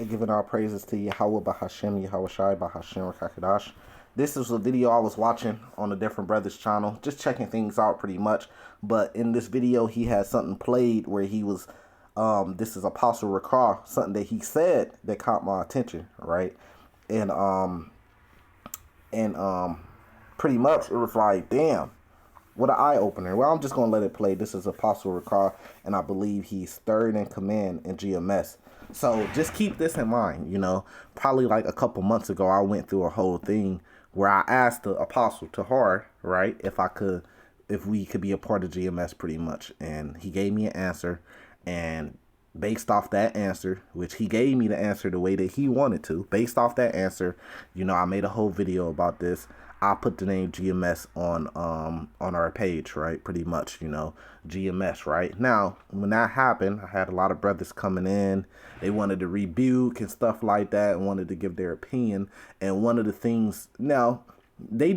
Giving our praises to Yahweh Bahashem, Yahweh Shai Bahashem Rakakadash. This is a video I was watching on a different brother's channel, just checking things out pretty much. But in this video, he had something played where he was, this is Apostle Rakar, something that he said that caught my attention, right? And pretty much it was like, damn, what an eye-opener. Well, I'm just going to let it play. This is Apostle Rakar, and I believe he's third in command in GMS. So just keep this in mind, you know. Probably like a couple months ago, I went through a whole thing where I asked the Apostle Tahar, right, if we could be a part of GMS pretty much. And he gave me an answer, and based off that answer, which he gave me the answer the way that he wanted to, based off that answer, you know, I made a whole video about this. I put the name GMS on our page, right? Pretty much, you know, GMS, right? Now, when that happened, I had a lot of brothers coming in. They wanted to rebuke and stuff like that and wanted to give their opinion. And one of the things, now, they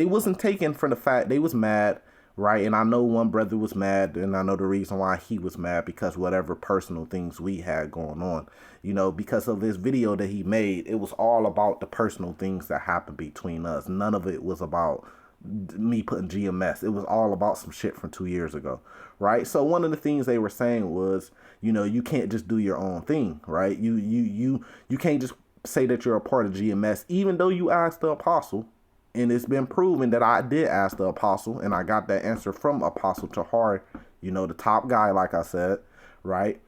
wasn't taken for the fact they was mad, right? And I know one brother was mad, and I know the reason why he was mad, because whatever personal things we had going on, you know, because of this video that he made, it was all about the personal things that happened between us. None of it was about me putting GMS. It was all about some shit from 2 years ago, right? So one of the things they were saying was, you know, you can't just do your own thing, right? You can't just say that you're a part of GMS, even though you asked the Apostle. And it's been proven that I did ask the Apostle, and I got that answer from Apostle Tahar, you know, the top guy, like I said, right?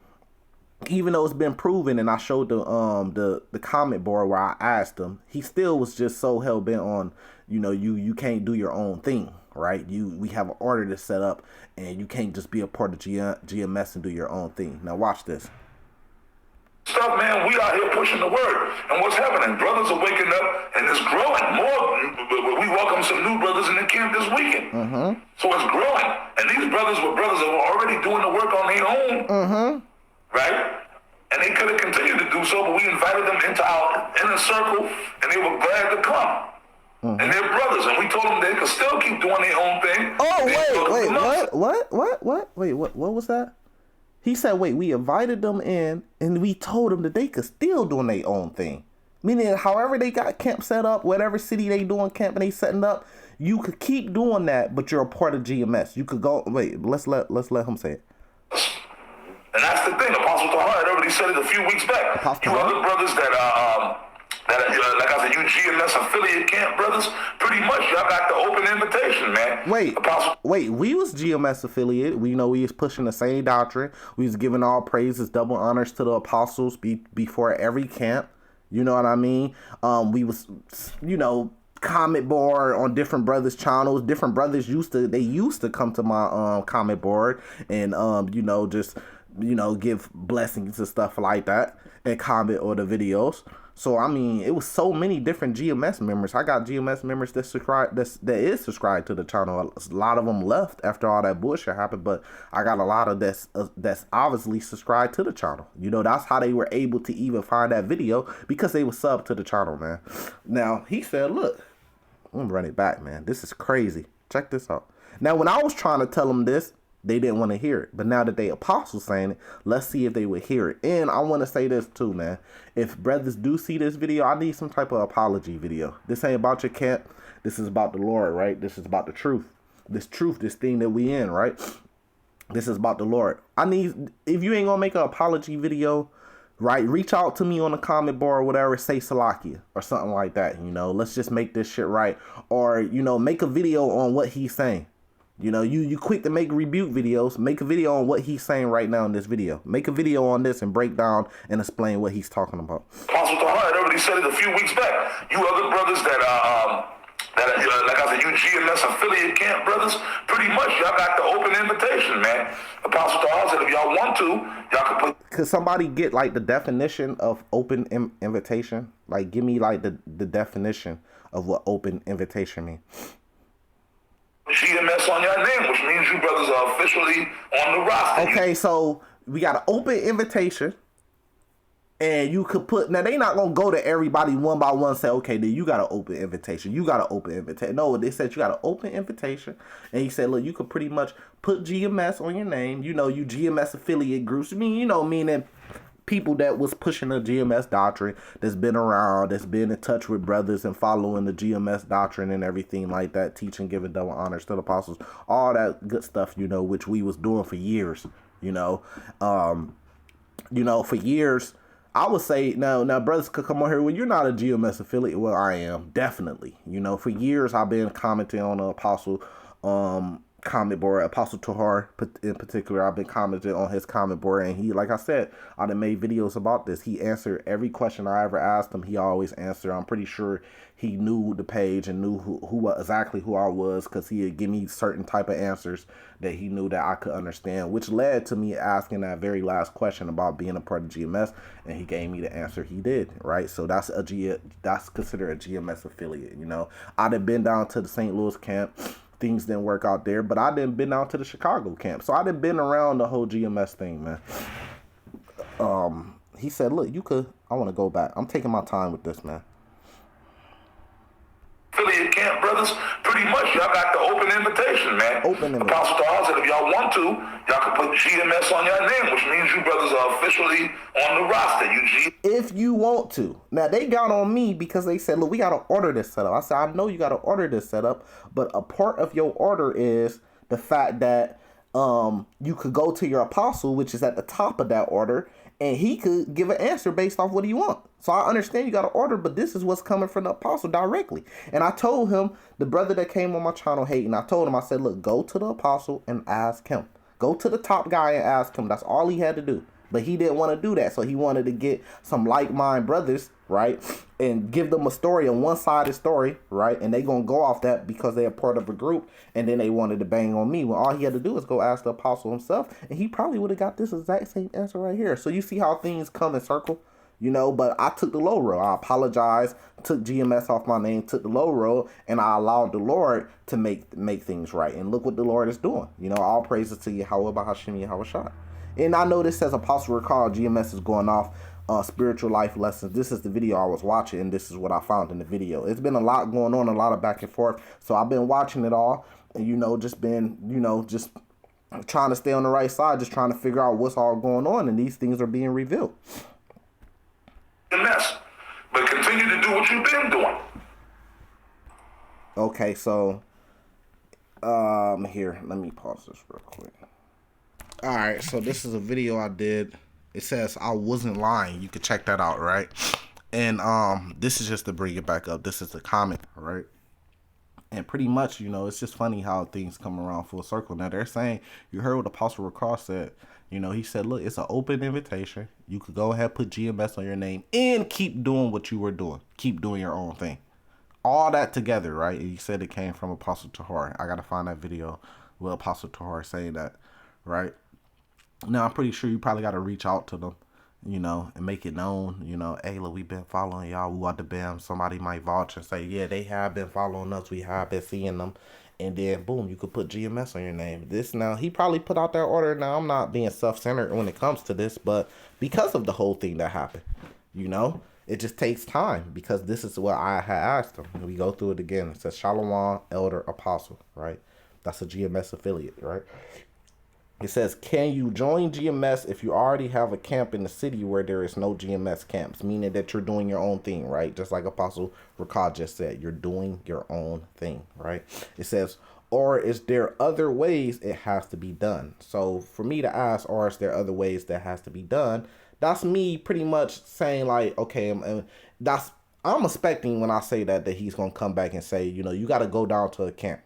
Even though it's been proven, and I showed the comment board where I asked him, he still was just so hell bent on, you know, you can't do your own thing, right? We have an order to set up, and you can't just be a part of GMS and do your own thing. Now watch this. Stuff, man, we out here pushing the word. And what's happening? Brothers are waking up, and it's growing more. We welcome some new brothers in the camp this weekend. So it's growing. And these brothers were brothers that were already doing the work on their own. Right? And they could have continued to do so, but we invited them into our inner circle, and they were glad to come. And they're brothers, and we told them they could still keep doing their own thing. Oh, wait, what was that? He said, wait, we invited them in, and we told them that they could still do their own thing. Meaning, however they got camp set up, whatever city they doing camp and they setting up, you could keep doing that, but you're a part of GMS. You could go, wait, let's let him say it. And that's the thing. Apostle Tahar had already said it a few weeks back. You other brothers that like I said, you GMS affiliate camp brothers, pretty much y'all got the open invitation, man. Wait, we was GMS affiliate. We know we was pushing the same doctrine. We was giving all praises, double honors to the apostles before every camp. You know what I mean? We was, you know, comment board on different brothers' channels. Different brothers used to come to my comment board and you know, just, you know, give blessings and stuff like that and comment on the videos. So I mean, it was so many different GMS members. I got GMS members that is subscribed to the channel. A lot of them left after all that bullshit happened, but I got a lot of that's obviously subscribed to the channel. You know, that's how they were able to even find that video, because they were subbed to the channel, man. Now he said, look, I'm gonna run it back, man. This is crazy. Check this out. Now, when I was trying to tell them this, they didn't want to hear it. But now that they apostles saying it, let's see if they would hear it. And I want to say this too, man. If brothers do see this video, I need some type of apology video. This ain't about your camp. This is about the Lord, right? This is about the truth. This thing that we in, right? This is about the Lord. If you ain't gonna make an apology video, right, reach out to me on the comment bar or whatever, say Salakia or something like that, you know. Let's just make this shit right. Or, you know, make a video on what he's saying. You know, you quick to make rebuke videos. Make a video on what he's saying right now in this video. Make a video on this and break down and explain what he's talking about. Apostle Tahar had already said it a few weeks back. You other brothers that like I said, you GMS affiliate camp brothers, pretty much y'all got the open invitation, man. Apostle Tahar said if y'all want to, y'all can put. Could somebody get like the definition of open invitation? Like, give me like the definition of what open invitation means. GMS on your name, which means you brothers are officially on the roster. Okay, so we got an open invitation, and you could put, now they not gonna go to everybody one by one and say, okay, then you got an open invitation. You got an open invitation. No, they said you got an open invitation, and he said, look, you could pretty much put GMS on your name. You know, you GMS affiliate groups. I mean, you know, meaning people that was pushing the GMS doctrine, that's been around, that's been in touch with brothers and following the GMS doctrine and everything like that, teaching, giving double honors to the apostles, all that good stuff, you know, which we was doing for years, you know, for years. I would say now brothers could come on here. Well, you're not a GMS affiliate. Well, I am, definitely. You know, for years I've been commenting on the Apostle comment board, Apostle Tahar in particular. I've been commenting on his comment board, and he, like I said, I done made videos about this. He answered every question I ever asked him. He always answered. I'm pretty sure he knew the page and knew who exactly who I was, because he would give me certain type of answers that he knew that I could understand, which led to me asking that very last question about being a part of GMS, and he gave me the answer he did, right? So that's considered a GMS affiliate, you know. I'd have been down to the St. Louis camp. Things didn't work out there, but I didn't been out to the Chicago camp. So I didn't been around the whole GMS thing, man. He said, look, I want to go back. I'm taking my time with this, man. Affiliate camp, brothers, pretty much y'all got the open invitation, man. Open invitation. Apostle Tahar said if y'all want to, y'all can put GMS on your name, which means you brothers are officially on the roster. If you want to. Now, they got on me because they said, look, we got to order this setup. I said, I know you got to order this setup, but a part of your order is the fact that you could go to your apostle, which is at the top of that order, and he could give an answer based off what he want. So I understand you got to order, but this is what's coming from the apostle directly. And I told him, the brother that came on my channel hating, I told him, I said, look, go to the apostle and ask him. Go to the top guy and ask him. That's all he had to do. But he didn't want to do that. So he wanted to get some like-minded brothers, right, and give them a story, a one-sided story, right, and they going to go off that because they're part of a group, and then they wanted to bang on me. Well, all he had to do was go ask the apostle himself, and he probably would have got this exact same answer right here. So you see how things come in circle, you know, but I took the low road. I apologized, took GMS off my name, took the low road, and I allowed the Lord to make things right. And look what the Lord is doing. You know, all praises to Yahweh Bahashim Yahweh Shai. And I know this says Apostle Recall, GMS is going off spiritual life lessons. This is the video I was watching, and this is what I found in the video. It's been a lot going on, a lot of back and forth. So I've been watching it all, and, you know, just trying to stay on the right side, just trying to figure out what's all going on, and these things are being revealed. Mess, but continue to do what you've been doing. Okay, so here, let me pause this real quick. All right, so this is a video I did. It says I wasn't lying. You can check that out, right? And this is just to bring it back up. This is the comment, right? And pretty much, you know, it's just funny how things come around full circle. Now they're saying, you heard what Apostle Recall said. You know, he said, look, it's an open invitation. You could go ahead, put GMS on your name, and keep doing what you were doing. Keep doing your own thing. All that together, right? And he said it came from Apostle Tahar. I got to find that video with Apostle Tahar saying that, right? Now, I'm pretty sure you probably got to reach out to them, you know, and make it known, you know, hey, look, we've been following y'all. We want the bam. Somebody might vouch and say, yeah, they have been following us. We have been seeing them. And then, boom, you could put GMS on your name. This now, he probably put out that order. Now, I'm not being self-centered when it comes to this, but because of the whole thing that happened, you know, it just takes time, because this is what I had asked him. We go through it again. It says Shalom, Elder Apostle, right? That's a GMS affiliate, right? It says, can you join GMS if you already have a camp in the city where there is no GMS camps? Meaning that you're doing your own thing, right? Just like Apostle Rakad just said, you're doing your own thing, right? It says, or is there other ways it has to be done? So for me to ask, or is there other ways that has to be done? That's me pretty much saying like, okay, I'm expecting when I say that he's going to come back and say, you know, you got to go down to a camp.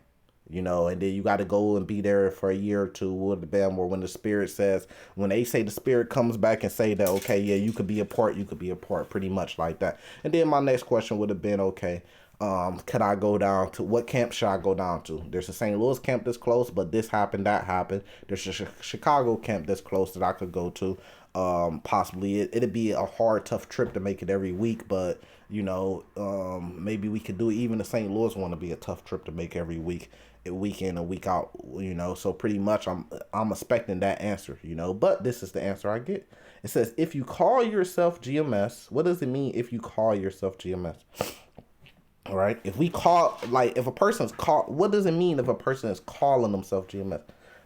You know, and then you got to go and be there for a year or two with the bam, or when the spirit says, when they say the spirit comes back and say that, okay, yeah, you could be a part, pretty much like that. And then my next question would have been, okay, could I go down to, what camp should I go down to? There's a St. Louis camp that's close, but this happened, that happened. There's a Chicago camp that's close that I could go to. Possibly it'd be a hard, tough trip to make it every week, but you know, maybe we could do it. Even the St. Louis one to be a tough trip to make every week in and week out, you know. So pretty much I'm expecting that answer, you know, but this is the answer I get. It says, if you call yourself GMS, what does it mean if you call yourself GMS? All right, if we call, like, if a person's call, what does it mean if a person is calling themselves GMS?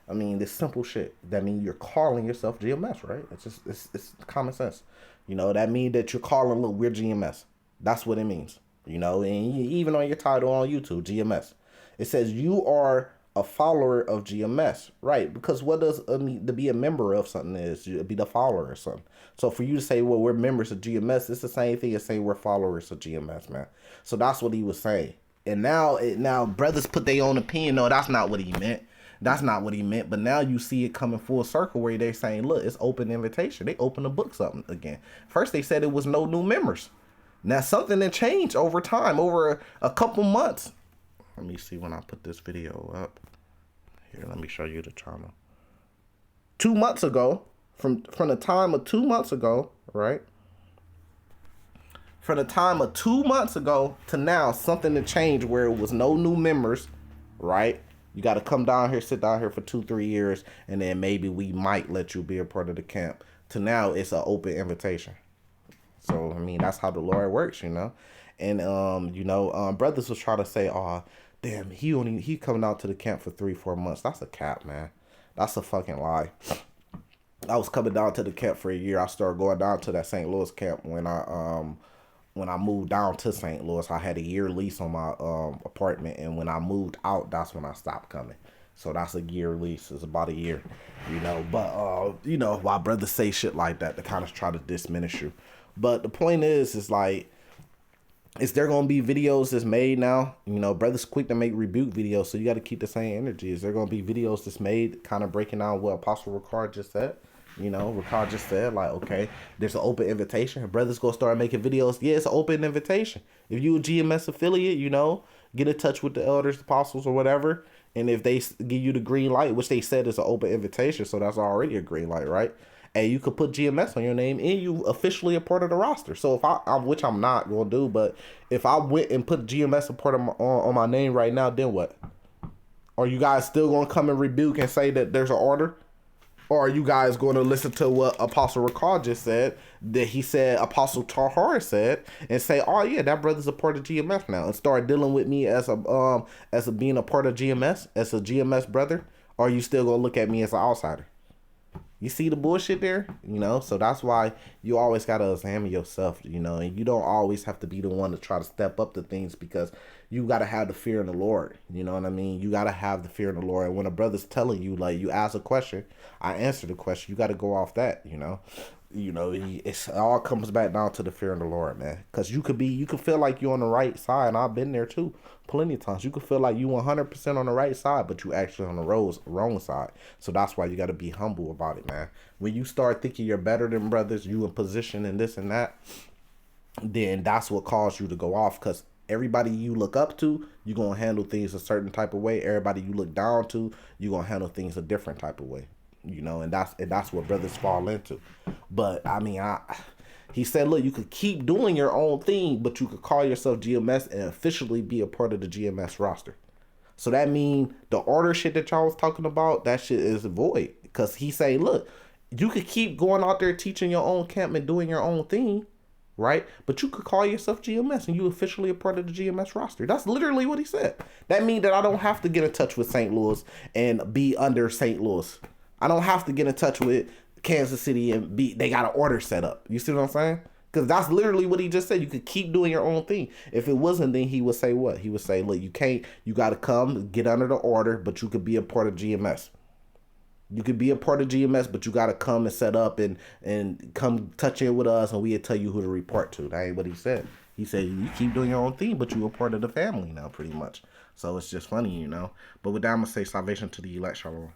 I mean, this simple shit. That means you're calling yourself GMS, right? It's common sense. That means that you're calling, look, we're GMS. That's what it means. And even on your title on YouTube, GMS. It says you are a follower of GMS, right? Because what does to be a member of something is? You be the follower or something. So for you to say, well, we're members of GMS, it's the same thing as saying we're followers of GMS, man. So that's what he was saying. And now brothers put their own opinion. No, that's not what he meant. That's not what he meant. But now you see it coming full circle where they're saying, look, it's open invitation. They open the books up again. First they said it was no new members. Now something that changed over time, over a couple months. Let me see when I put this video up. Here, let me show you the channel. 2 months ago, from the time of 2 months ago, right? From the time of 2 months ago to now, something that changed where it was no new members, right? You got to come down here, sit down here for 2-3 years, and then maybe we might let you be a part of the camp. To now, it's an open invitation. So, I mean, that's how the Lord works, And, brothers was trying to say, oh, damn, he coming out to the camp for 3-4 months. That's a cap, man. That's a fucking lie. I was coming down to the camp for a year. I started going down to that St. Louis camp when I moved down to St. Louis. I had a year lease on my apartment, and when I moved out, that's when I stopped coming. So that's a year lease. It's about a year, But why brothers say shit like that to kind of try to diminish you. But the point is like, is there gonna be videos that's made now? Brothers quick to make rebuke videos, so you got to keep the same energy. Is there gonna be videos that's made, kind of breaking down what Apostle Ricard just said? Ricard just said, like, okay, there's an open invitation. Brothers gonna start making videos. Yeah, it's an open invitation. If you a GMS affiliate, get in touch with the elders, apostles, or whatever. And if they give you the green light, which they said is an open invitation, so that's already a green light, right? And you could put GMS on your name, and you officially a part of the roster. So if which I'm not gonna do, but if I went and put GMS a part of on my name right now, then what? Are you guys still gonna come and rebuke and say that there's an order? Or are you guys going to listen to what Apostle Ricard just said, that he said Apostle Tahar said, and say, oh yeah, that brother's a part of GMS now, and start dealing with me as a being a part of GMS, as a GMS brother? Or are you still gonna look at me as an outsider? You see the bullshit there? So that's why you always got to examine yourself, and you don't always have to be the one to try to step up to things, because you got to have the fear in the Lord. You know what I mean? You got to have the fear in the Lord. And when a brother's telling you, like, you ask a question, I answer the question, you got to go off that, it all comes back down to the fear in the Lord, man. Because you could feel like you're on the right side, and I've been there too plenty of times. You could feel like you 100% on the right side, but you actually on the wrong side. So that's why you got to be humble about it, man. When you start thinking you're better than brothers, you in position and this and that, then that's what caused you to go off. Because everybody you look up to, you're going to handle things a certain type of way. Everybody you look down to, you're going to handle things a different type of way. And that's what brothers fall into. But I mean, he said, look, you could keep doing your own thing, but you could call yourself GMS and officially be a part of the GMS roster. So that means the order shit that y'all was talking about, that shit is void. Because he say, look, you could keep going out there teaching your own camp and doing your own thing, right? But you could call yourself GMS and you officially a part of the GMS roster. That's literally what he said. That means that I don't have to get in touch with St. Louis and be under St. Louis. I don't have to get in touch with Kansas City and they got an order set up. You see what I'm saying? Because that's literally what he just said. You could keep doing your own thing. If it wasn't, then he would say what? He would say, look, you got to come, get under the order, but you could be a part of GMS. You could be a part of GMS, but you got to come and set up and come touch in with us, and we'll tell you who to report to. That ain't what he said. He said, you keep doing your own thing, but you're a part of the family now, pretty much. So it's just funny, But with that, I'm going to say salvation to the elect, shalom.